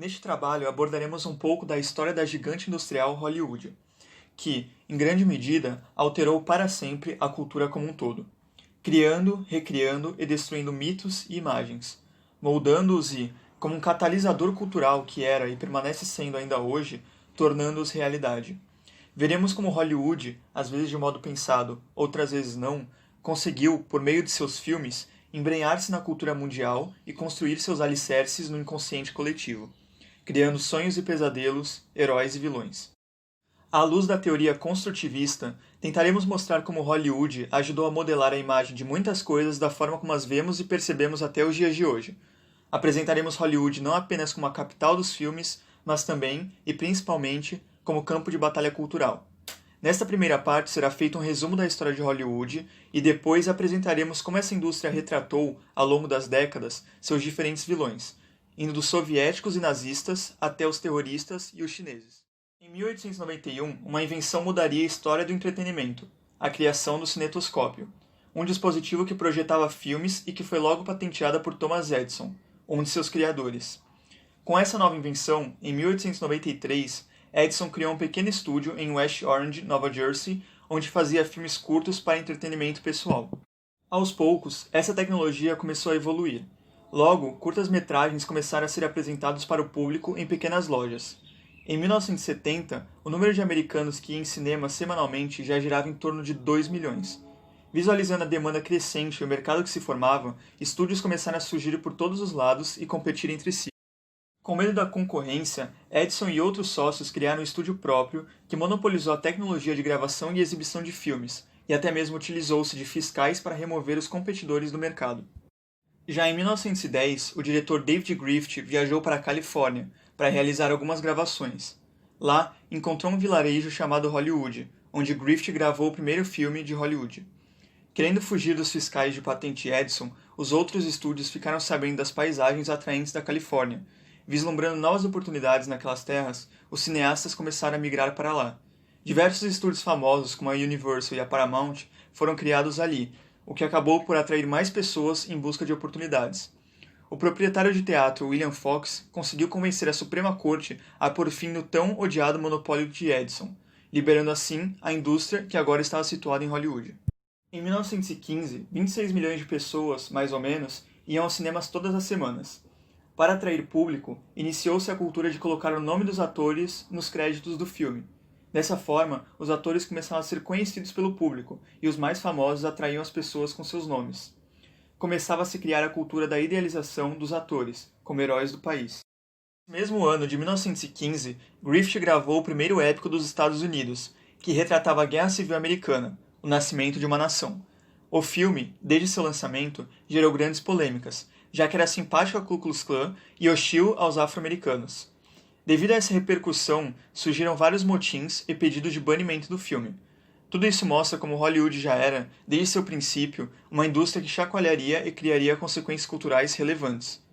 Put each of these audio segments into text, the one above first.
Neste trabalho abordaremos um pouco da história da gigante industrial Hollywood, que, em grande medida, alterou para sempre a cultura como um todo, criando, recriando e destruindo mitos e imagens, moldando-os e, como um catalisador cultural que era e permanece sendo ainda hoje, tornando-os realidade. Veremos como Hollywood, às vezes de modo pensado, outras vezes não, conseguiu, por meio de seus filmes, embrenhar-se na cultura mundial e construir seus alicerces no inconsciente coletivo, criando sonhos e pesadelos, heróis e vilões. À luz da teoria construtivista, tentaremos mostrar como Hollywood ajudou a modelar a imagem de muitas coisas da forma como as vemos e percebemos até os dias de hoje. Apresentaremos Hollywood não apenas como a capital dos filmes, mas também, e principalmente, como campo de batalha cultural. Nesta primeira parte será feito um resumo da história de Hollywood e depois apresentaremos como essa indústria retratou, ao longo das décadas, seus diferentes vilões, indo dos soviéticos e nazistas até os terroristas e os chineses. Em 1891, uma invenção mudaria a história do entretenimento, a criação do cinetoscópio, um dispositivo que projetava filmes e que foi logo patenteada por Thomas Edison, um de seus criadores. Com essa nova invenção, em 1893, Edison criou um pequeno estúdio em West Orange, Nova Jersey, onde fazia filmes curtos para entretenimento pessoal. Aos poucos, essa tecnologia começou a evoluir. Logo, curtas-metragens começaram a ser apresentados para o público em pequenas lojas. Em 1970, o número de americanos que iam em cinema semanalmente já girava em torno de 2 milhões. Visualizando a demanda crescente e o mercado que se formava, estúdios começaram a surgir por todos os lados e competir entre si. Com medo da concorrência, Edison e outros sócios criaram um estúdio próprio que monopolizou a tecnologia de gravação e exibição de filmes, e até mesmo utilizou-se de fiscais para remover os competidores do mercado. Já em 1910, o diretor David Griffith viajou para a Califórnia para realizar algumas gravações. Lá, encontrou um vilarejo chamado Hollywood, onde Griffith gravou o primeiro filme de Hollywood. Querendo fugir dos fiscais de patente Edison, os outros estúdios ficaram sabendo das paisagens atraentes da Califórnia. Vislumbrando novas oportunidades naquelas terras, os cineastas começaram a migrar para lá. Diversos estúdios famosos, como a Universal e a Paramount, foram criados ali, o que acabou por atrair mais pessoas em busca de oportunidades. O proprietário de teatro William Fox conseguiu convencer a Suprema Corte a pôr fim no tão odiado monopólio de Edison, liberando assim a indústria que agora estava situada em Hollywood. Em 1915, 26 milhões de pessoas, mais ou menos, iam aos cinemas todas as semanas. Para atrair público, iniciou-se a cultura de colocar o nome dos atores nos créditos do filme. Dessa forma, os atores começaram a ser conhecidos pelo público, e os mais famosos atraíam as pessoas com seus nomes. Começava a se criar a cultura da idealização dos atores, como heróis do país. No mesmo ano de 1915, Griffith gravou o primeiro épico dos Estados Unidos, que retratava a Guerra Civil Americana, o nascimento de uma nação. O filme, desde seu lançamento, gerou grandes polêmicas, já que era simpático à Ku Klux Klan e hostil aos afro-americanos. Devido a essa repercussão, surgiram vários motins e pedidos de banimento do filme. Tudo isso mostra como Hollywood já era, desde seu princípio, uma indústria que chacoalharia e criaria consequências culturais relevantes.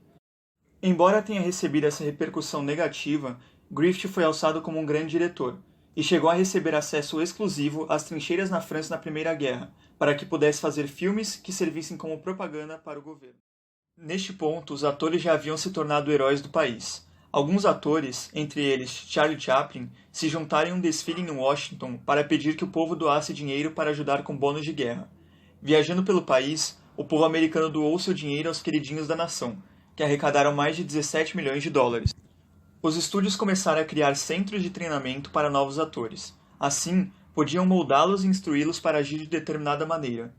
Embora tenha recebido essa repercussão negativa, Griffith foi alçado como um grande diretor, e chegou a receber acesso exclusivo às trincheiras na França na Primeira Guerra, para que pudesse fazer filmes que servissem como propaganda para o governo. Neste ponto, os atores já haviam se tornado heróis do país. Alguns atores, entre eles Charlie Chaplin, se juntaram em um desfile em Washington para pedir que o povo doasse dinheiro para ajudar com bônus de guerra. Viajando pelo país, o povo americano doou seu dinheiro aos queridinhos da nação, que arrecadaram mais de 17 milhões de dólares. Os estúdios começaram a criar centros de treinamento para novos atores. Assim, podiam moldá-los e instruí-los para agir de determinada maneira.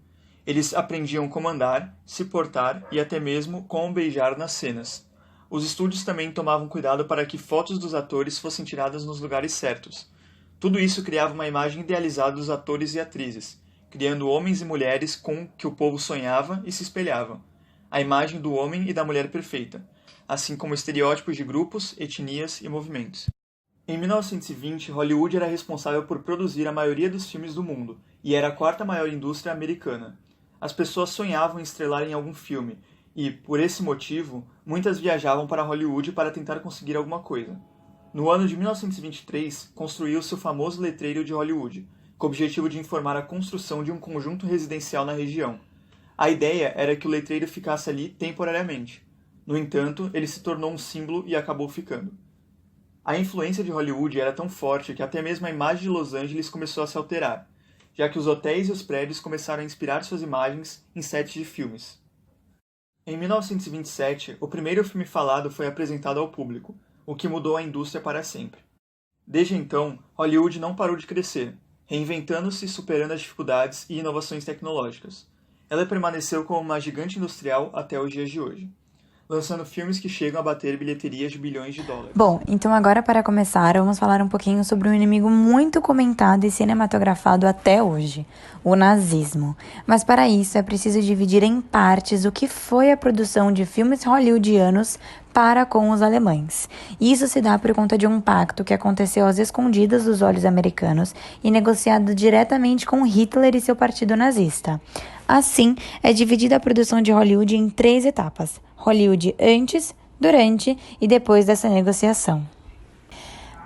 Eles aprendiam como andar, se portar e até mesmo como beijar nas cenas. Os estúdios também tomavam cuidado para que fotos dos atores fossem tiradas nos lugares certos. Tudo isso criava uma imagem idealizada dos atores e atrizes, criando homens e mulheres com que o povo sonhava e se espelhava. A imagem do homem e da mulher perfeita, assim como estereótipos de grupos, etnias e movimentos. Em 1920, Hollywood era responsável por produzir a maioria dos filmes do mundo, e era a quarta maior indústria americana. As pessoas sonhavam em estrelar em algum filme, e, por esse motivo, muitas viajavam para Hollywood para tentar conseguir alguma coisa. No ano de 1923, construiu-se o famoso letreiro de Hollywood, com o objetivo de informar a construção de um conjunto residencial na região. A ideia era que o letreiro ficasse ali temporariamente. No entanto, ele se tornou um símbolo e acabou ficando. A influência de Hollywood era tão forte que até mesmo a imagem de Los Angeles começou a se alterar, já que os hotéis e os prédios começaram a inspirar suas imagens em sets de filmes. Em 1927, o primeiro filme falado foi apresentado ao público, o que mudou a indústria para sempre. Desde então, Hollywood não parou de crescer, reinventando-se e superando as dificuldades e inovações tecnológicas. Ela permaneceu como uma gigante industrial até os dias de hoje, lançando filmes que chegam a bater bilheterias de bilhões de dólares. Bom, então agora para começar, vamos falar um pouquinho sobre um inimigo muito comentado e cinematografado até hoje, o nazismo. Mas para isso é preciso dividir em partes o que foi a produção de filmes hollywoodianos para com os alemães. Isso se dá por conta de um pacto que aconteceu às escondidas dos olhos americanos e negociado diretamente com Hitler e seu partido nazista. Assim, é dividida a produção de Hollywood em 3 etapas: Hollywood antes, durante e depois dessa negociação.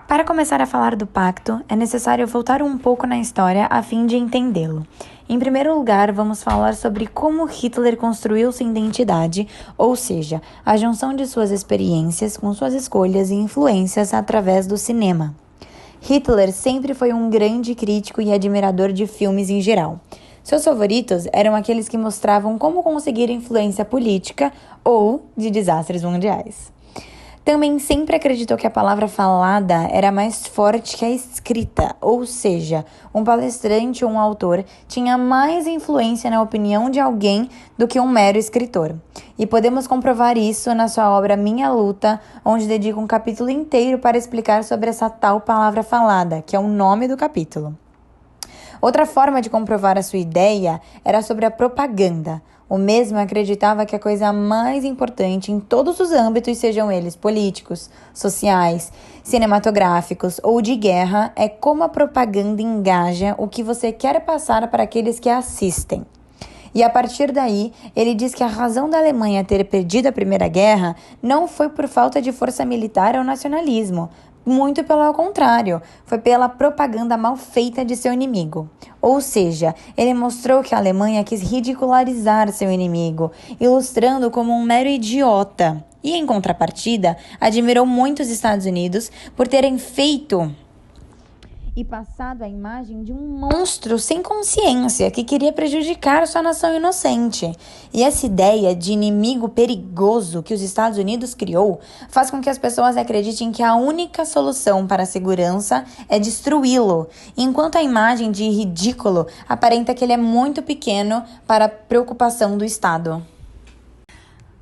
Para começar a falar do pacto, é necessário voltar um pouco na história a fim de entendê-lo. Em primeiro lugar, vamos falar sobre como Hitler construiu sua identidade, ou seja, a junção de suas experiências com suas escolhas e influências através do cinema. Hitler sempre foi um grande crítico e admirador de filmes em geral. Seus favoritos eram aqueles que mostravam como conseguir influência política ou de desastres mundiais. Também sempre acreditou que a palavra falada era mais forte que a escrita, ou seja, um palestrante ou um autor tinha mais influência na opinião de alguém do que um mero escritor. E podemos comprovar isso na sua obra Minha Luta, onde dedica um capítulo inteiro para explicar sobre essa tal palavra falada, que é o nome do capítulo. Outra forma de comprovar a sua ideia era sobre a propaganda. O mesmo acreditava que a coisa mais importante em todos os âmbitos, sejam eles políticos, sociais, cinematográficos ou de guerra, é como a propaganda engaja o que você quer passar para aqueles que a assistem. E a partir daí, ele diz que a razão da Alemanha ter perdido a Primeira Guerra não foi por falta de força militar ou nacionalismo, muito pelo contrário, foi pela propaganda mal feita de seu inimigo. Ou seja, ele mostrou que a Alemanha quis ridicularizar seu inimigo, ilustrando como um mero idiota. E, em contrapartida, admirou muito os Estados Unidos por terem feito e passado a imagem de um monstro sem consciência que queria prejudicar sua nação inocente. E essa ideia de inimigo perigoso que os Estados Unidos criou faz com que as pessoas acreditem que a única solução para a segurança é destruí-lo, enquanto a imagem de ridículo aparenta que ele é muito pequeno para a preocupação do Estado.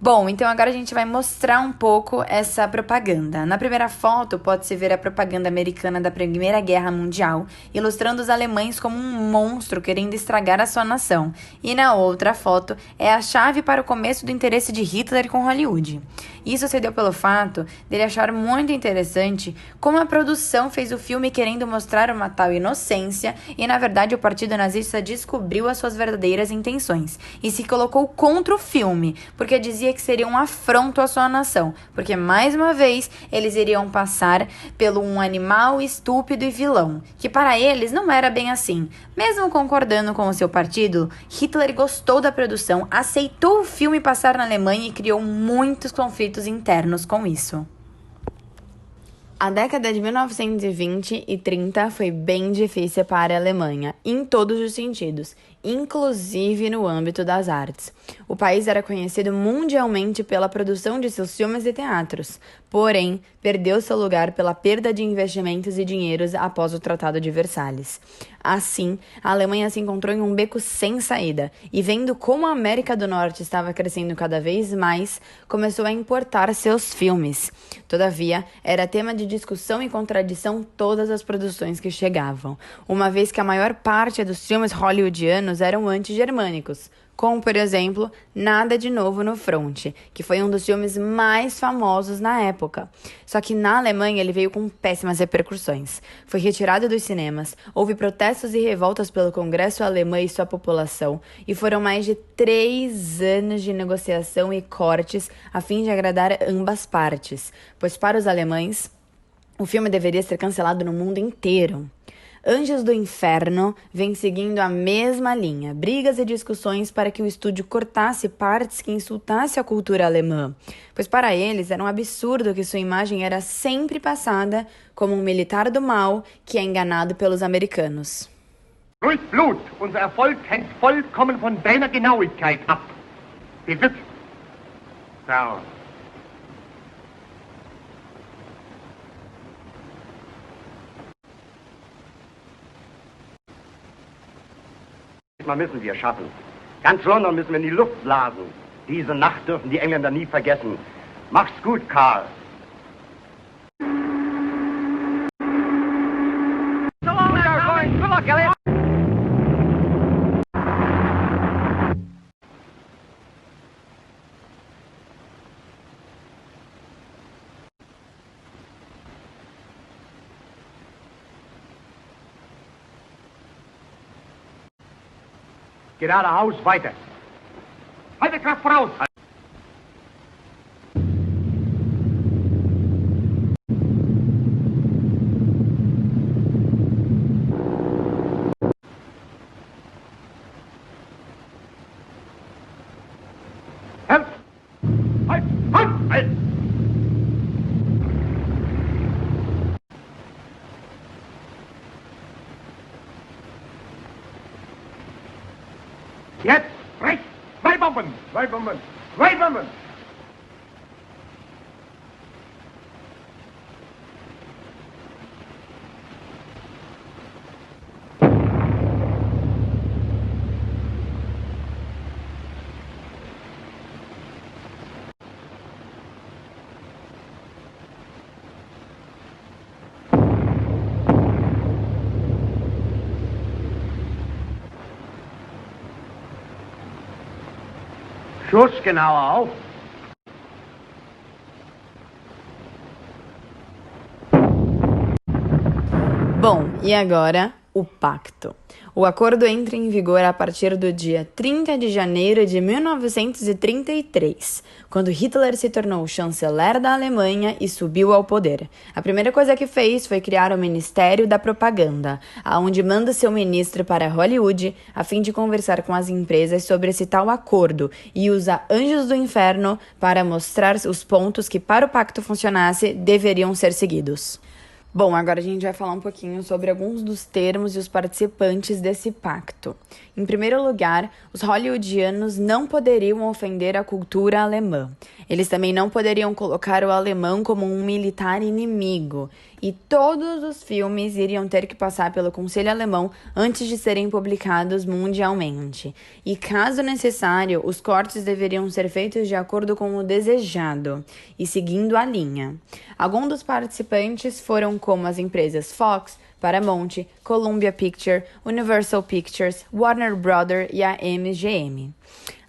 Bom, então agora a gente vai mostrar um pouco essa propaganda. Na primeira foto, pode-se ver a propaganda americana da Primeira Guerra Mundial, ilustrando os alemães como um monstro querendo estragar a sua nação. E na outra foto, é a chave para o começo do interesse de Hitler com Hollywood. Isso se deu pelo fato dele achar muito interessante como a produção fez o filme querendo mostrar uma tal inocência e, na verdade, o partido nazista descobriu as suas verdadeiras intenções e se colocou contra o filme, porque dizia que seria um afronto à sua nação, porque, mais uma vez, eles iriam passar pelo um animal estúpido e vilão, que para eles não era bem assim. Mesmo concordando com o seu partido, Hitler gostou da produção, aceitou o filme passar na Alemanha e criou muitos conflitos internos com isso. A década de 1920 e 30 foi bem difícil para a Alemanha, em todos os sentidos, inclusive no âmbito das artes. O país era conhecido mundialmente pela produção de seus filmes e teatros, porém, perdeu seu lugar pela perda de investimentos e dinheiros após o Tratado de Versalhes. Assim, a Alemanha se encontrou em um beco sem saída e, vendo como a América do Norte estava crescendo cada vez mais, começou a importar seus filmes. Todavia, era tema de discussão e contradição todas as produções que chegavam, uma vez que a maior parte dos filmes hollywoodianos eram anti-germânicos, como, por exemplo, Nada de Novo no Fronte, que foi um dos filmes mais famosos na época. Só que na Alemanha ele veio com péssimas repercussões. Foi retirado dos cinemas, houve protestos e revoltas pelo Congresso alemão e sua população, e foram mais de 3 anos de negociação e cortes a fim de agradar ambas partes, pois para os alemães, o filme deveria ser cancelado no mundo inteiro. Anjos do Inferno vem seguindo a mesma linha, brigas e discussões para que o estúdio cortasse partes que insultasse a cultura alemã, pois para eles era um absurdo que sua imagem era sempre passada como um militar do mal que é enganado pelos americanos. Durch Blut, unser Erfolg hängt vollkommen von deiner Genauigkeit ab. Besitz. So. Mal müssen wir schaffen. Ganz London müssen wir in die Luft blasen. Diese Nacht dürfen die Engländer nie vergessen. Mach's gut, Karl. So long, Good luck, Elliot. Geradeaus weiter. Halte Kraft voraus! Halt! Halt! Halt! Halt! Jetzt rechts! Zwei Bomben! Zwei Bomben! Zwei Bomben! Schuss genauer auf. Bom, e agora o pacto. O acordo entra em vigor a partir do dia 30 de janeiro de 1933, quando Hitler se tornou chanceler da Alemanha e subiu ao poder. A primeira coisa que fez foi criar o Ministério da Propaganda, aonde manda seu ministro para Hollywood a fim de conversar com as empresas sobre esse tal acordo e usa Anjos do Inferno para mostrar os pontos que, para o pacto funcionasse, deveriam ser seguidos. Bom, agora a gente vai falar um pouquinho sobre alguns dos termos e os participantes desse pacto. Em primeiro lugar, os hollywoodianos não poderiam ofender a cultura alemã. Eles também não poderiam colocar o alemão como um militar inimigo. E todos os filmes iriam ter que passar pelo Conselho Alemão antes de serem publicados mundialmente. E, caso necessário, os cortes deveriam ser feitos de acordo com o desejado e seguindo a linha. Alguns dos participantes foram como as empresas Fox, Paramount, Columbia Pictures, Universal Pictures, Warner Brothers e a MGM.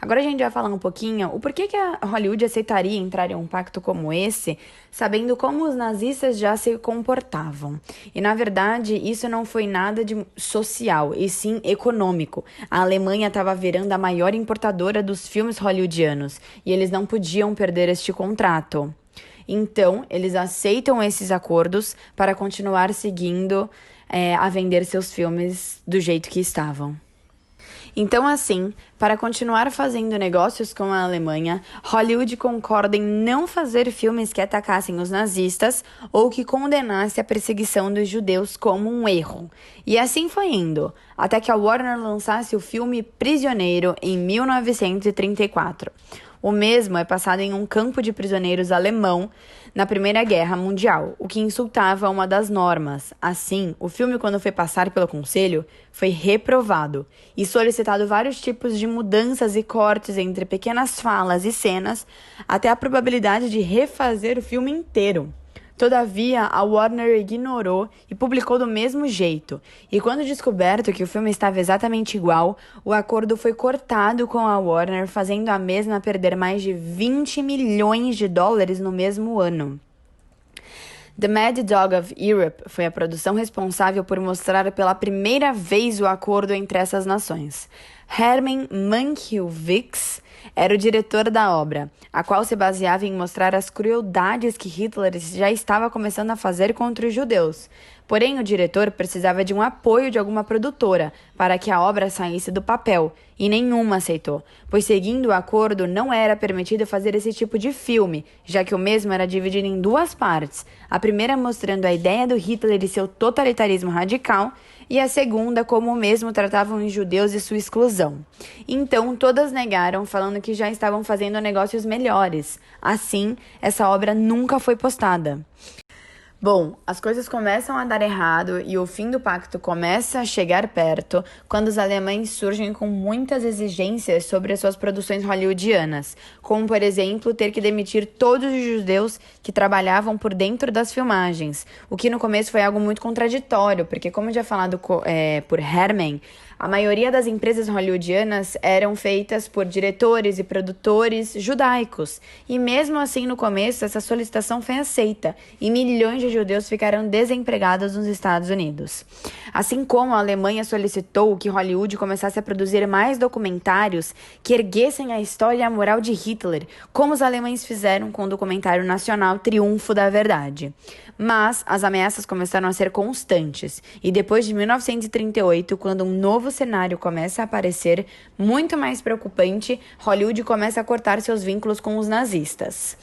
Agora a gente vai falar um pouquinho o porquê que a Hollywood aceitaria entrar em um pacto como esse, sabendo como os nazistas já se comportavam. E, na verdade, isso não foi nada de social, e sim econômico. A Alemanha estava virando a maior importadora dos filmes hollywoodianos, e eles não podiam perder este contrato. Então, eles aceitam esses acordos para continuar seguindo a vender seus filmes do jeito que estavam. Então, assim, para continuar fazendo negócios com a Alemanha, Hollywood concorda em não fazer filmes que atacassem os nazistas ou que condenasse a perseguição dos judeus como um erro. E assim foi indo, até que a Warner lançasse o filme Prisioneiro em 1934. O mesmo é passado em um campo de prisioneiros alemão na Primeira Guerra Mundial, o que insultava uma das normas. Assim, o filme, quando foi passar pelo conselho, foi reprovado e solicitado vários tipos de mudanças e cortes entre pequenas falas e cenas, até a probabilidade de refazer o filme inteiro. Todavia, a Warner ignorou e publicou do mesmo jeito. E quando descoberto que o filme estava exatamente igual, o acordo foi cortado com a Warner, fazendo a mesma perder mais de 20 milhões de dólares no mesmo ano. The Mad Dog of Europe foi a produção responsável por mostrar pela primeira vez o acordo entre essas nações. Herman Mankiewicz era o diretor da obra, a qual se baseava em mostrar as crueldades que Hitler já estava começando a fazer contra os judeus. Porém, o diretor precisava de um apoio de alguma produtora para que a obra saísse do papel, e nenhuma aceitou, pois seguindo o acordo não era permitido fazer esse tipo de filme, já que o mesmo era dividido em duas partes, a primeira mostrando a ideia do Hitler e seu totalitarismo radical, e a segunda como o mesmo tratavam os judeus e sua exclusão. Então, todas negaram, falando que já estavam fazendo negócios melhores. Assim, essa obra nunca foi postada. Bom, as coisas começam a dar errado e o fim do pacto começa a chegar perto quando os alemães surgem com muitas exigências sobre as suas produções hollywoodianas, como, por exemplo, ter que demitir todos os judeus que trabalhavam por dentro das filmagens, o que no começo foi algo muito contraditório, porque, como já falado por Herman, a maioria das empresas hollywoodianas eram feitas por diretores e produtores judaicos. E mesmo assim, no começo, essa solicitação foi aceita e milhões de judeus ficaram desempregados nos Estados Unidos. Assim como a Alemanha solicitou que Hollywood começasse a produzir mais documentários que erguessem a história e a moral de Hitler, como os alemães fizeram com o documentário nacional Triunfo da Verdade. Mas as ameaças começaram a ser constantes, e depois de 1938, quando um novo cenário começa a aparecer, muito mais preocupante, Hollywood começa a cortar seus vínculos com os nazistas.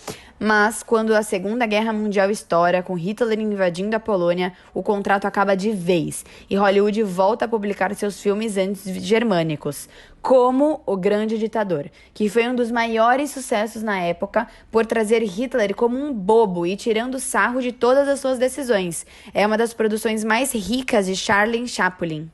Mas, quando a Segunda Guerra Mundial estoura, com Hitler invadindo a Polônia, o contrato acaba de vez, e Hollywood volta a publicar seus filmes anti-germânicos, como O Grande Ditador, que foi um dos maiores sucessos na época por trazer Hitler como um bobo e tirando sarro de todas as suas decisões. É uma das produções mais ricas de Charlie Chaplin.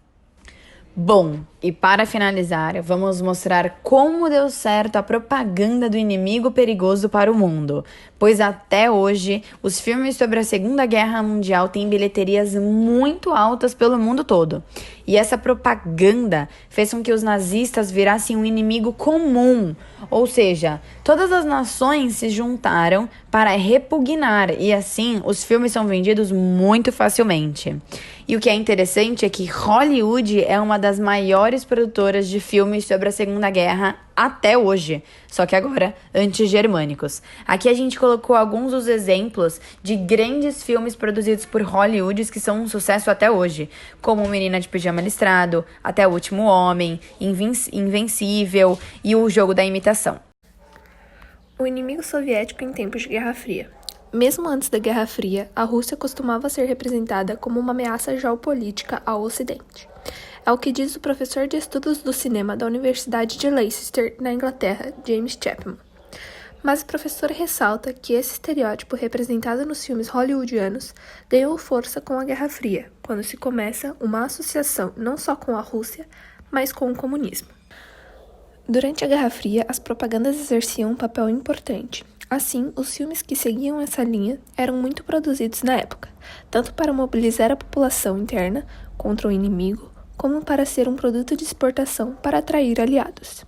Bom, e para finalizar, vamos mostrar como deu certo a propaganda do inimigo perigoso para o mundo, pois até hoje os filmes sobre a Segunda Guerra Mundial têm bilheterias muito altas pelo mundo todo. E essa propaganda fez com que os nazistas virassem um inimigo comum, ou seja, todas as nações se juntaram para repugnar e assim os filmes são vendidos muito facilmente. E o que é interessante é que Hollywood é uma das maiores produtoras de filmes sobre a Segunda Guerra até hoje, só que agora anti-germânicos. Aqui a gente colocou alguns dos exemplos de grandes filmes produzidos por Hollywood que são um sucesso até hoje, como Menina de Pijama Listrado, Até o Último Homem, Invencível e O Jogo da Imitação. O inimigo soviético em tempos de Guerra Fria. Mesmo antes da Guerra Fria, a Rússia costumava ser representada como uma ameaça geopolítica ao Ocidente. É o que diz o professor de estudos do cinema da Universidade de Leicester, na Inglaterra, James Chapman. Mas o professor ressalta que esse estereótipo representado nos filmes hollywoodianos ganhou força com a Guerra Fria, quando se começa uma associação não só com a Rússia, mas com o comunismo. Durante a Guerra Fria, as propagandas exerciam um papel importante. Assim, os filmes que seguiam essa linha eram muito produzidos na época, tanto para mobilizar a população interna contra o inimigo, como para ser um produto de exportação para atrair aliados.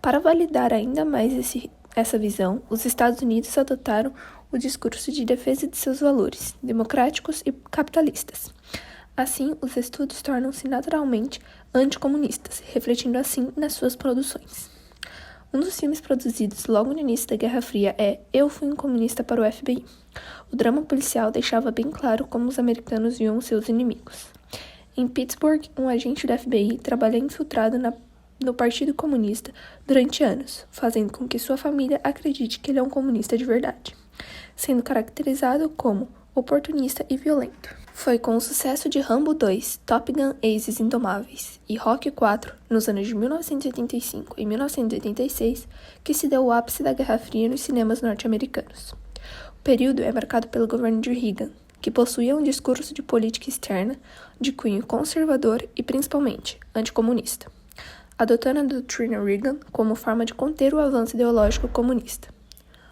Para validar ainda mais essa visão, os Estados Unidos adotaram o discurso de defesa de seus valores, democráticos e capitalistas. Assim, os estudos tornam-se naturalmente anticomunistas, refletindo assim nas suas produções. Um dos filmes produzidos logo no início da Guerra Fria é Eu Fui um Comunista para o FBI. O drama policial deixava bem claro como os americanos viam seus inimigos. Em Pittsburgh, um agente do FBI trabalha infiltrado no Partido Comunista durante anos, fazendo com que sua família acredite que ele é um comunista de verdade, sendo caracterizado como oportunista e violento. Foi com o sucesso de Rambo 2, Top Gun: Aces Indomáveis e Rocky 4, nos anos de 1985 e 1986, que se deu o ápice da Guerra Fria nos cinemas norte-americanos. O período é marcado pelo governo de Reagan, que possuía um discurso de política externa de cunho conservador e, principalmente, anticomunista, adotando a doutrina Reagan como forma de conter o avanço ideológico comunista.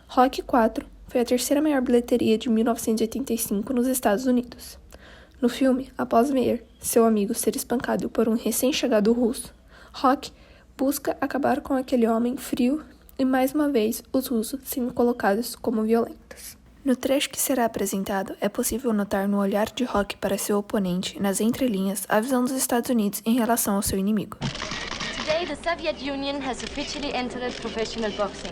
Rocky 4 foi a terceira maior bilheteria de 1985 nos Estados Unidos. No filme, após ver seu amigo ser espancado por um recém-chegado russo, Rocky busca acabar com aquele homem frio e, mais uma vez, os russos sendo colocados como violentos. No trecho que será apresentado, é possível notar no olhar de Rocky para seu oponente, nas entrelinhas, a visão dos Estados Unidos em relação ao seu inimigo. Today Today, the Soviet Union has officially entered professional boxing.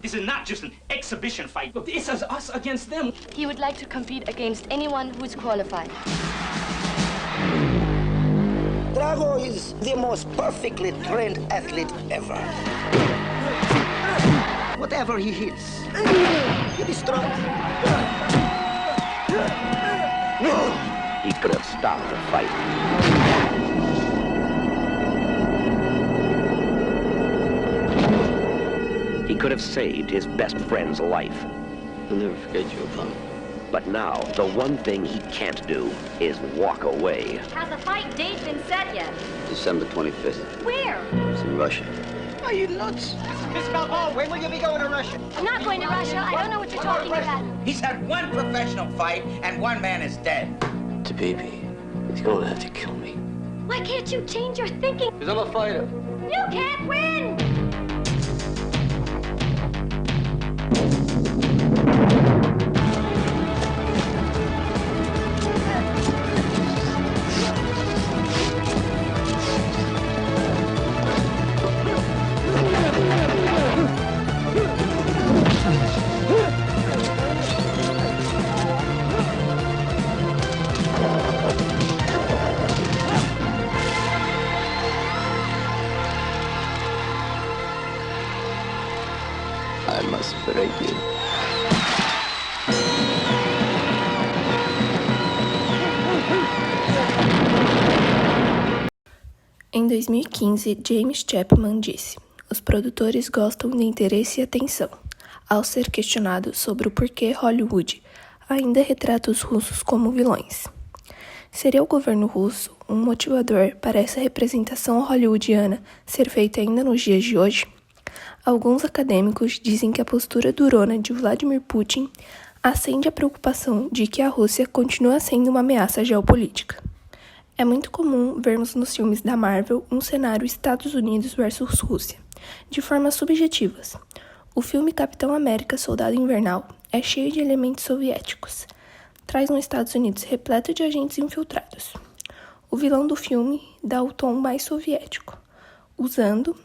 This is not just an exhibition fight. This is us against them. He would like to compete against anyone who is qualified. Drago is the most perfectly trained athlete ever. Whatever he hits, he destroys. He could have stopped the fight. He could have saved his best friend's life. I'll never forget you, Apollo. But now, the one thing he can't do is walk away. Has the fight date been set yet? December 25th. Where? It's in Russia. Are you nuts? Miss Balboa, when will you be going to Russia? I'm not going to Russia. I don't know what you're talking about. He's had one professional fight, and one man is dead. Tabibi, he's going to have to kill me. Why can't you change your thinking? Because I'm a fighter. You can't win! I must break you. Em 2015, James Chapman disse: "Os produtores gostam de interesse e atenção", ao ser questionado sobre o porquê Hollywood ainda retrata os russos como vilões. Seria o governo russo um motivador para essa representação hollywoodiana ser feita ainda nos dias de hoje? Alguns acadêmicos dizem que a postura durona de Vladimir Putin acende a preocupação de que a Rússia continua sendo uma ameaça geopolítica. É muito comum vermos nos filmes da Marvel um cenário Estados Unidos versus Rússia, de formas subjetivas. O filme Capitão América Soldado Invernal é cheio de elementos soviéticos. Traz um Estados Unidos repleto de agentes infiltrados. O vilão do filme dá o tom mais soviético, usando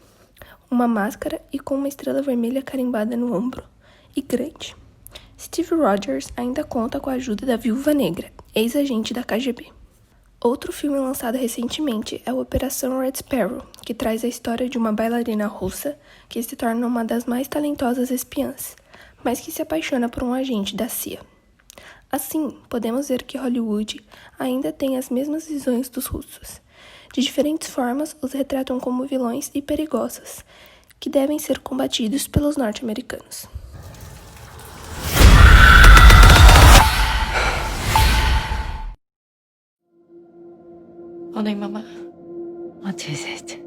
uma máscara e com uma estrela vermelha carimbada no ombro, e grande. Steve Rogers ainda conta com a ajuda da Viúva Negra, ex-agente da KGB. Outro filme lançado recentemente é a Operação Red Sparrow, que traz a história de uma bailarina russa que se torna uma das mais talentosas espiãs, mas que se apaixona por um agente da CIA. Assim, podemos ver que Hollywood ainda tem as mesmas visões dos russos. De diferentes formas, os retratam como vilões e perigosos, que devem ser combatidos pelos norte-americanos. Morning, Mama. What is it?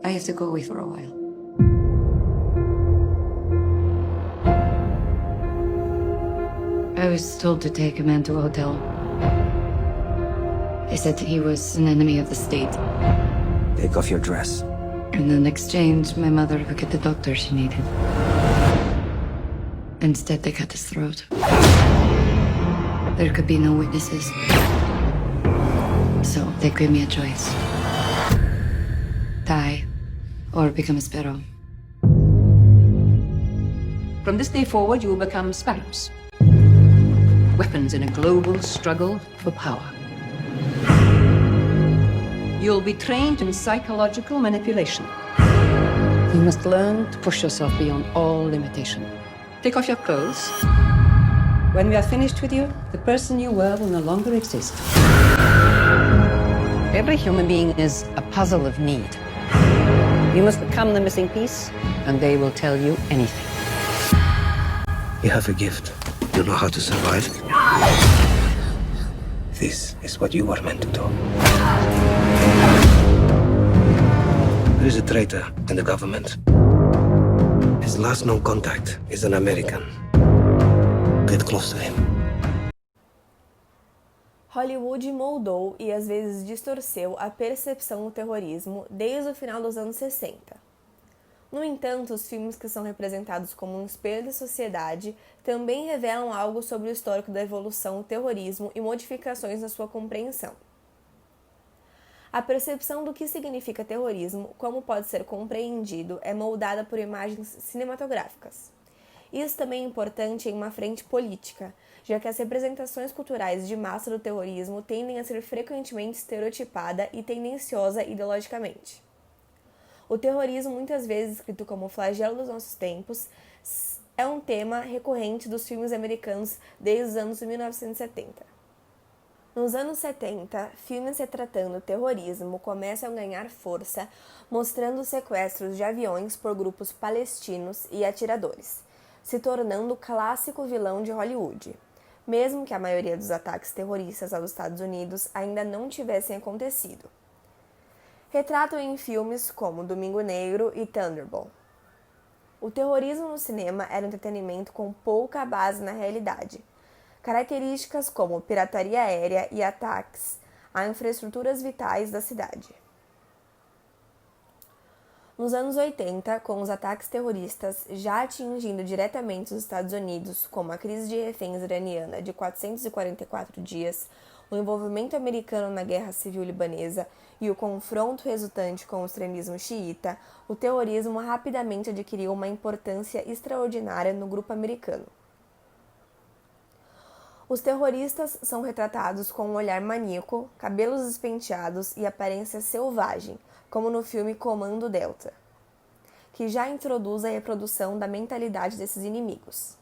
I have to go away for a while. I was told to take a man to a hotel. They said he was an enemy of the state. Take off your dress. And in exchange, my mother would get the doctor she needed. Instead, they cut his throat. There could be no witnesses. So they gave me a choice. Die or become a sparrow. From this day forward, you will become sparrows. Weapons in a global struggle for power. You'll be trained in psychological manipulation. You must learn to push yourself beyond all limitation. Take off your clothes. When we are finished with you, the person you were will no longer exist. Every human being is a puzzle of need. You must become the missing piece, and they will tell you anything. You have a gift. You know how to survive. This is what you were meant to do. There is a traitor in the government. His last known contact is an American. Get close to him. Hollywood moldou e às vezes distorceu a percepção do terrorismo desde o final dos anos 60. No entanto, os filmes que são representados como um espelho da sociedade também revelam algo sobre o histórico da evolução do terrorismo e modificações na sua compreensão. A percepção do que significa terrorismo, como pode ser compreendido, é moldada por imagens cinematográficas. Isso também é importante em uma frente política, já que as representações culturais de massa do terrorismo tendem a ser frequentemente estereotipada e tendenciosa ideologicamente. O terrorismo, muitas vezes descrito como flagelo dos nossos tempos, é um tema recorrente dos filmes americanos desde os anos 1970. Nos anos 70, filmes retratando terrorismo começam a ganhar força, mostrando sequestros de aviões por grupos palestinos e atiradores, se tornando o clássico vilão de Hollywood, mesmo que a maioria dos ataques terroristas aos Estados Unidos ainda não tivessem acontecido. Retratam em filmes como Domingo Negro e Thunderball. O terrorismo no cinema era um entretenimento com pouca base na realidade. Características como pirataria aérea e ataques a infraestruturas vitais da cidade. Nos anos 80, com os ataques terroristas já atingindo diretamente os Estados Unidos, como a crise de reféns iraniana de 444 dias, o envolvimento americano na Guerra Civil Libanesa e o confronto resultante com o extremismo xiita, o terrorismo rapidamente adquiriu uma importância extraordinária no grupo americano. Os terroristas são retratados com um olhar maníaco, cabelos despenteados e aparência selvagem, como no filme Comando Delta, que já introduz a reprodução da mentalidade desses inimigos.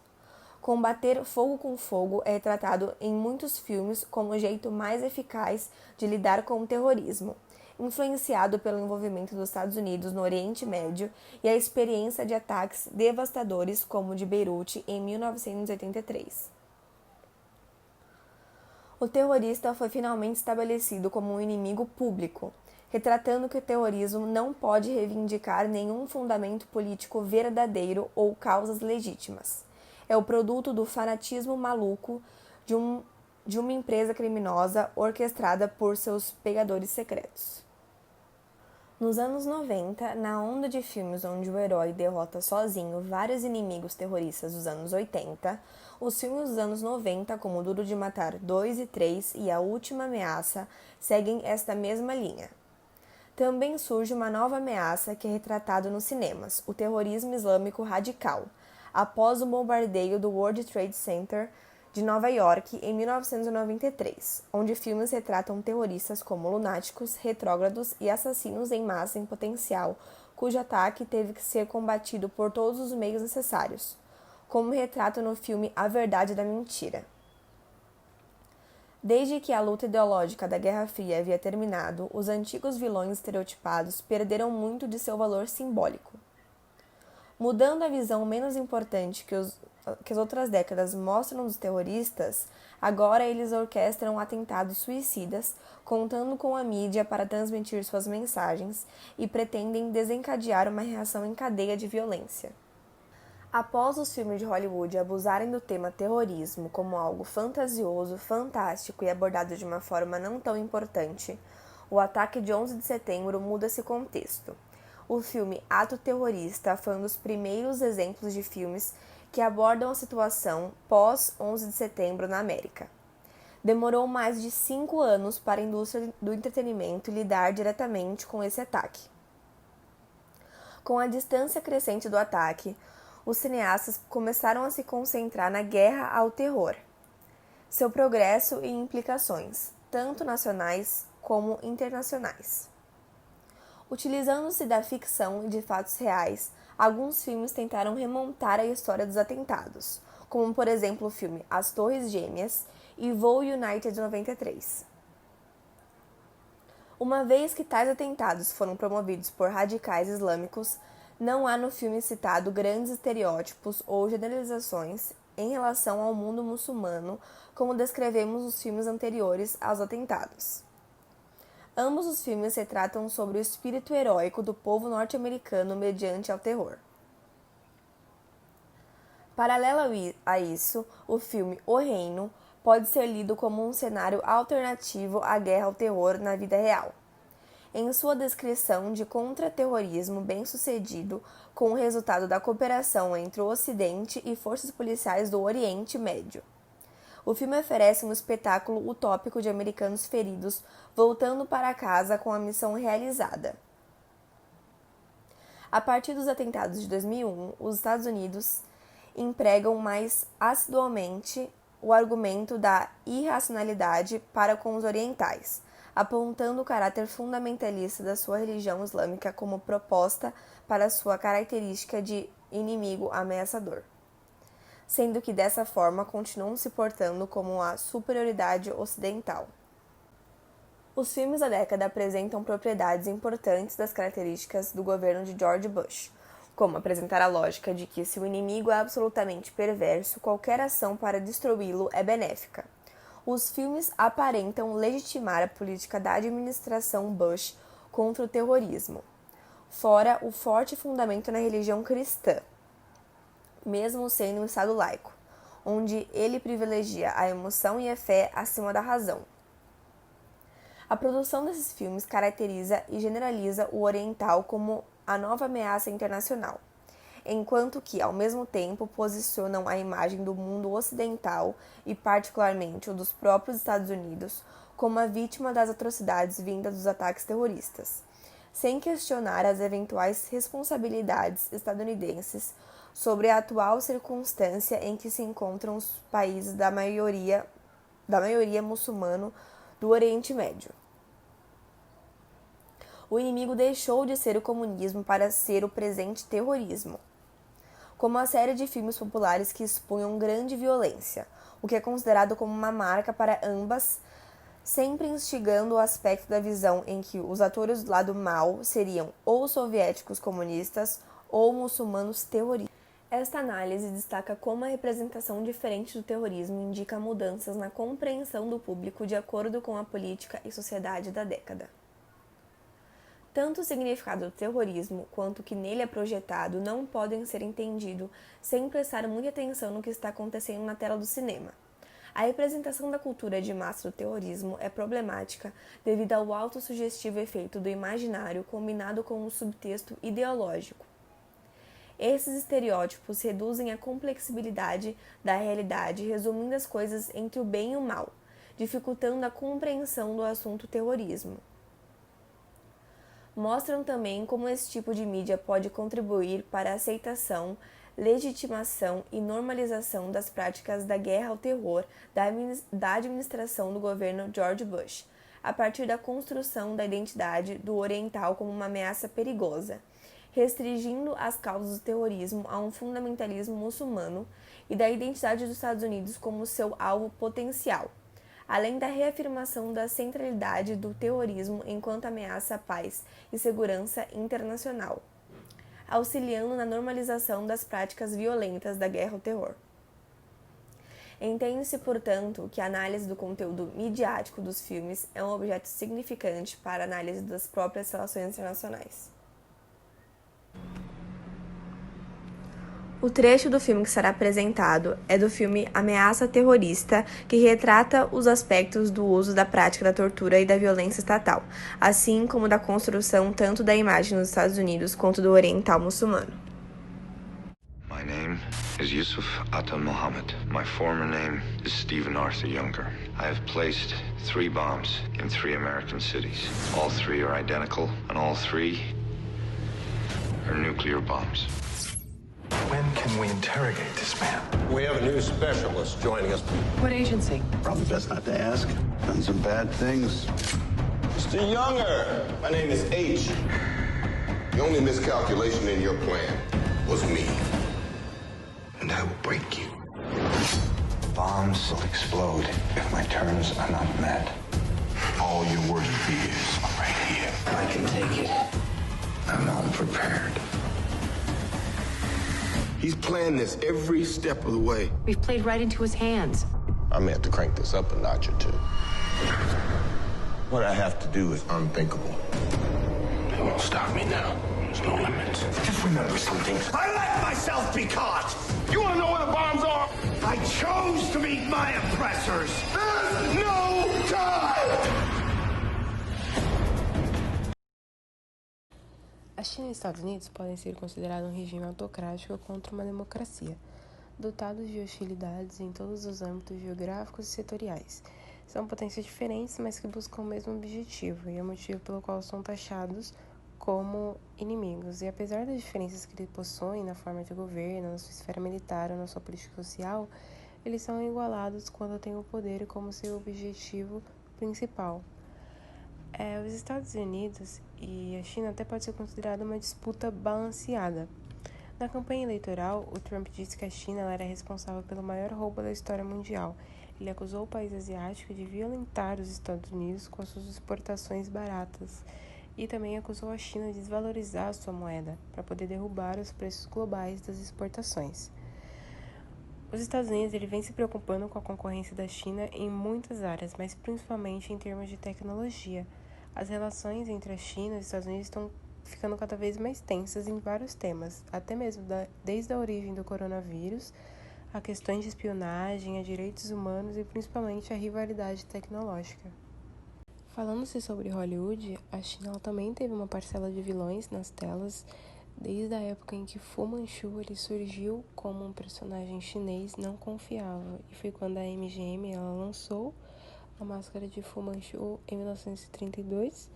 Combater fogo com fogo é retratado em muitos filmes como o jeito mais eficaz de lidar com o terrorismo, influenciado pelo envolvimento dos Estados Unidos no Oriente Médio e a experiência de ataques devastadores como o de Beirute em 1983. O terrorista foi finalmente estabelecido como um inimigo público, retratando que o terrorismo não pode reivindicar nenhum fundamento político verdadeiro ou causas legítimas. É o produto do fanatismo maluco de uma empresa criminosa orquestrada por seus pegadores secretos. Nos anos 90, na onda de filmes onde o herói derrota sozinho vários inimigos terroristas dos anos 80, os filmes dos anos 90, como Duro de Matar 2 e 3 e A Última Ameaça, seguem esta mesma linha. Também surge uma nova ameaça que é retratada nos cinemas, o terrorismo islâmico radical, após o bombardeio do World Trade Center de Nova York em 1993, onde filmes retratam terroristas como lunáticos, retrógrados e assassinos em massa em potencial, cujo ataque teve que ser combatido por todos os meios necessários, como retrata no filme A Verdade da Mentira. Desde que a luta ideológica da Guerra Fria havia terminado, os antigos vilões estereotipados perderam muito de seu valor simbólico. Mudando a visão menos importante que as outras décadas mostram dos terroristas, agora eles orquestram atentados suicidas, contando com a mídia para transmitir suas mensagens e pretendem desencadear uma reação em cadeia de violência. Após os filmes de Hollywood abusarem do tema terrorismo como algo fantasioso, fantástico e abordado de uma forma não tão importante, o ataque de 11 de setembro muda esse contexto. O filme Ato Terrorista foi um dos primeiros exemplos de filmes que abordam a situação pós-11 de setembro na América. Demorou mais de 5 anos para a indústria do entretenimento lidar diretamente com esse ataque. Com a distância crescente do ataque, os cineastas começaram a se concentrar na guerra ao terror, seu progresso e implicações, tanto nacionais como internacionais. Utilizando-se da ficção e de fatos reais, alguns filmes tentaram remontar a história dos atentados, como por exemplo o filme As Torres Gêmeas e Voo United 93. Uma vez que tais atentados foram promovidos por radicais islâmicos, não há no filme citado grandes estereótipos ou generalizações em relação ao mundo muçulmano, como descrevemos nos filmes anteriores aos atentados. Ambos os filmes retratam sobre o espírito heróico do povo norte-americano mediante ao terror. Paralelo a isso, o filme O Reino pode ser lido como um cenário alternativo à guerra ao terror na vida real, em sua descrição de contra-terrorismo bem-sucedido com o resultado da cooperação entre o Ocidente e forças policiais do Oriente Médio. O filme oferece um espetáculo utópico de americanos feridos voltando para casa com a missão realizada. A partir dos atentados de 2001, os Estados Unidos empregam mais assiduamente o argumento da irracionalidade para com os orientais, apontando o caráter fundamentalista da sua religião islâmica como proposta para sua característica de inimigo ameaçador, sendo que dessa forma continuam se portando como a superioridade ocidental. Os filmes da década apresentam propriedades importantes das características do governo de George Bush, como apresentar a lógica de que se o inimigo é absolutamente perverso, qualquer ação para destruí-lo é benéfica. Os filmes aparentam legitimar a política da administração Bush contra o terrorismo, fora o forte fundamento na religião cristã, mesmo sendo um Estado laico, onde ele privilegia a emoção e a fé acima da razão. A produção desses filmes caracteriza e generaliza o oriental como a nova ameaça internacional, enquanto que, ao mesmo tempo, posicionam a imagem do mundo ocidental e, particularmente, o dos próprios Estados Unidos, como a vítima das atrocidades vindas dos ataques terroristas, sem questionar as eventuais responsabilidades estadunidenses sobre a atual circunstância em que se encontram os países da maioria muçulmana do Oriente Médio. O inimigo deixou de ser o comunismo para ser o presente terrorismo, como a série de filmes populares que expunham grande violência, o que é considerado como uma marca para ambas, sempre instigando o aspecto da visão em que os atores do lado mal seriam ou soviéticos comunistas ou muçulmanos terroristas. Esta análise destaca como a representação diferente do terrorismo indica mudanças na compreensão do público de acordo com a política e sociedade da década. Tanto o significado do terrorismo quanto o que nele é projetado não podem ser entendidos sem prestar muita atenção no que está acontecendo na tela do cinema. A representação da cultura de massa do terrorismo é problemática devido ao autossugestivo efeito do imaginário combinado com o subtexto ideológico. Esses estereótipos reduzem a complexibilidade da realidade, resumindo as coisas entre o bem e o mal, dificultando a compreensão do assunto terrorismo. Mostram também como esse tipo de mídia pode contribuir para a aceitação, legitimação e normalização das práticas da guerra ao terror da administração do governo George Bush, a partir da construção da identidade do oriental como uma ameaça perigosa, restringindo as causas do terrorismo a um fundamentalismo muçulmano e da identidade dos Estados Unidos como seu alvo potencial, além da reafirmação da centralidade do terrorismo enquanto ameaça à paz e segurança internacional, auxiliando na normalização das práticas violentas da guerra ao terror. Entende-se, portanto, que a análise do conteúdo midiático dos filmes é um objeto significante para a análise das próprias relações internacionais. O trecho do filme que será apresentado é do filme Ameaça Terrorista, que retrata os aspectos do uso da prática da tortura e da violência estatal, assim como da construção tanto da imagem dos Estados Unidos quanto do oriental muçulmano. My name is Yusuf Atta Mohammed. My former name is Stephen Arthur Younger. I have placed 3 bombs in 3 American cities. All 3 are identical, and all 3 are nuclear bombs. When can we interrogate this man? We have a new specialist joining us. What agency? Probably best not to ask. Done some bad things. Mr. Younger, my name is H. The only miscalculation in your plan was me. And I will break you. Bombs will explode if my terms are not met. All your worst fears are right here. I can take it. I'm unprepared. He's planned this every step of the way. We've played right into his hands. I may have to crank this up a notch or 2. What I have to do is unthinkable. They won't stop me now. There's no limits. Just remember something. I let myself be caught! You wanna know where the bombs are? I chose to meet my oppressors! There's no time! A China e os Estados Unidos podem ser considerados um regime autocrático contra uma democracia. dotados de hostilidades em todos os âmbitos geográficos e setoriais. São potências diferentes, mas que buscam o mesmo objetivo, e é o motivo pelo qual são taxados como inimigos. E apesar das diferenças que eles possuem na forma de governo, na sua esfera militar ou na sua política social, eles são igualados quando têm o poder como seu objetivo principal. Os Estados Unidos e a China até pode ser considerada uma disputa balanceada. Na campanha eleitoral, o Trump disse que a China era responsável pelo maior roubo da história mundial. Ele acusou o país asiático de violentar os Estados Unidos com as suas exportações baratas e também acusou a China de desvalorizar a sua moeda para poder derrubar os preços globais das exportações. Os Estados Unidos vem se preocupando com a concorrência da China em muitas áreas, mas principalmente em termos de tecnologia. As relações entre a China e os Estados Unidos estão ficando cada vez mais tensas em vários temas, até mesmo desde a origem do coronavírus, a questões de espionagem, a direitos humanos e principalmente a rivalidade tecnológica. Falando-se sobre Hollywood, a China também teve uma parcela de vilões nas telas, desde a época em que Fu Manchu ele surgiu como um personagem chinês não confiável, e foi quando a MGM ela lançou a máscara de Fu Manchu em 1932,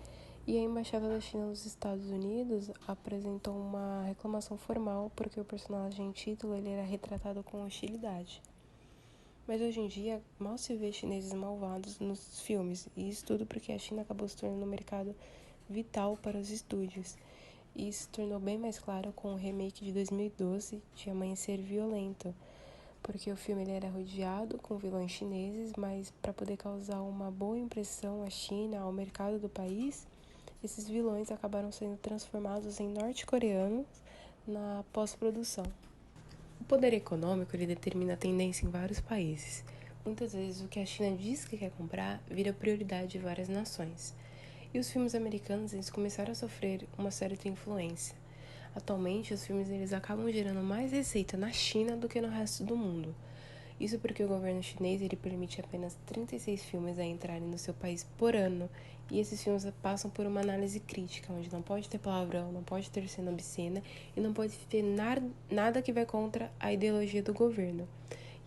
e a Embaixada da China nos Estados Unidos apresentou uma reclamação formal porque o personagem título ele era retratado com hostilidade. Mas hoje em dia, mal se vê chineses malvados nos filmes, e isso tudo porque a China acabou se tornando um mercado vital para os estúdios. E isso se tornou bem mais claro com o remake de 2012 de Amanhecer Violento, porque o filme ele era rodeado com vilões chineses, mas para poder causar uma boa impressão à China, ao mercado do país, esses vilões acabaram sendo transformados em norte-coreanos na pós-produção. O poder econômico ele determina a tendência em vários países. Muitas vezes o que a China diz que quer comprar vira prioridade de várias nações. E os filmes americanos eles começaram a sofrer uma certa influência. Atualmente, os filmes eles acabam gerando mais receita na China do que no resto do mundo. Isso porque o governo chinês ele permite apenas 36 filmes a entrarem no seu país por ano, e esses filmes passam por uma análise crítica, onde não pode ter palavrão, não pode ter cena obscena e não pode ter nada que vai contra a ideologia do governo.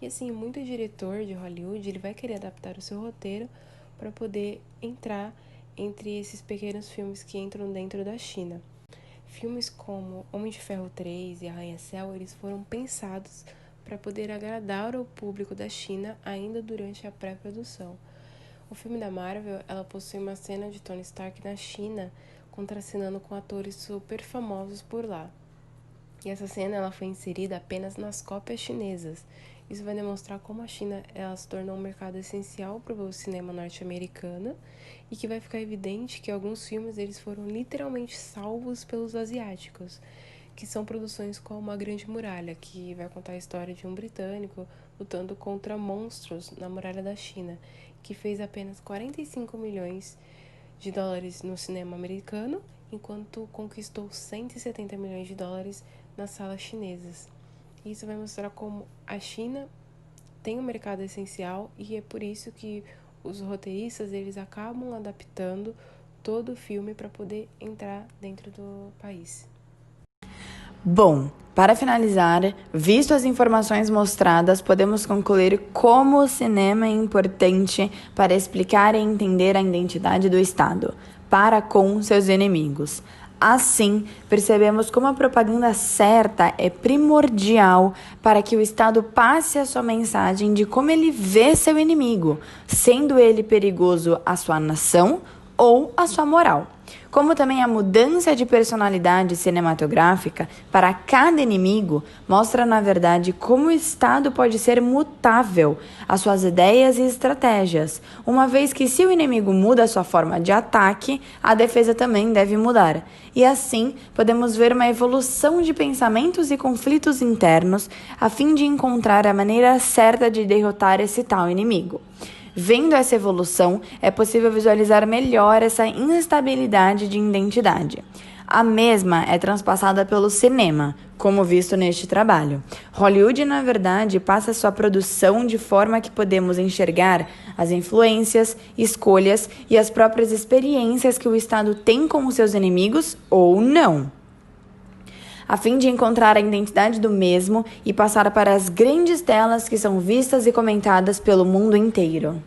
E assim, muito diretor de Hollywood ele vai querer adaptar o seu roteiro para poder entrar entre esses pequenos filmes que entram dentro da China. Filmes como Homem de Ferro 3 e Arranha-Céu, eles foram pensados para poder agradar o público da China ainda durante a pré-produção. O filme da Marvel, ela possui uma cena de Tony Stark na China, contracenando com atores super famosos por lá. E essa cena ela foi inserida apenas nas cópias chinesas. Isso vai demonstrar como a China ela se tornou um mercado essencial para o cinema norte-americano e que vai ficar evidente que alguns filmes eles foram literalmente salvos pelos asiáticos, que são produções como A Grande Muralha, que vai contar a história de um britânico lutando contra monstros na muralha da China, que fez apenas 45 milhões de dólares no cinema americano, enquanto conquistou 170 milhões de dólares nas salas chinesas. Isso vai mostrar como a China tem um mercado essencial e é por isso que os roteiristas eles acabam adaptando todo o filme para poder entrar dentro do país. Bom, para finalizar, visto as informações mostradas, podemos concluir como o cinema é importante para explicar e entender a identidade do Estado, para com seus inimigos. Assim, percebemos como a propaganda certa é primordial para que o Estado passe a sua mensagem de como ele vê seu inimigo, sendo ele perigoso à sua nação ou à sua moral. Como também a mudança de personalidade cinematográfica para cada inimigo mostra, na verdade, como o Estado pode ser mutável às suas ideias e estratégias, uma vez que se o inimigo muda a sua forma de ataque, a defesa também deve mudar. E assim, podemos ver uma evolução de pensamentos e conflitos internos a fim de encontrar a maneira certa de derrotar esse tal inimigo. Vendo essa evolução, é possível visualizar melhor essa instabilidade de identidade. A mesma é transpassada pelo cinema, como visto neste trabalho. Hollywood, na verdade, passa sua produção de forma que podemos enxergar as influências, escolhas e as próprias experiências que o Estado tem com os seus inimigos ou não. a fim de encontrar a identidade do mesmo e passar para as grandes telas que são vistas e comentadas pelo mundo inteiro.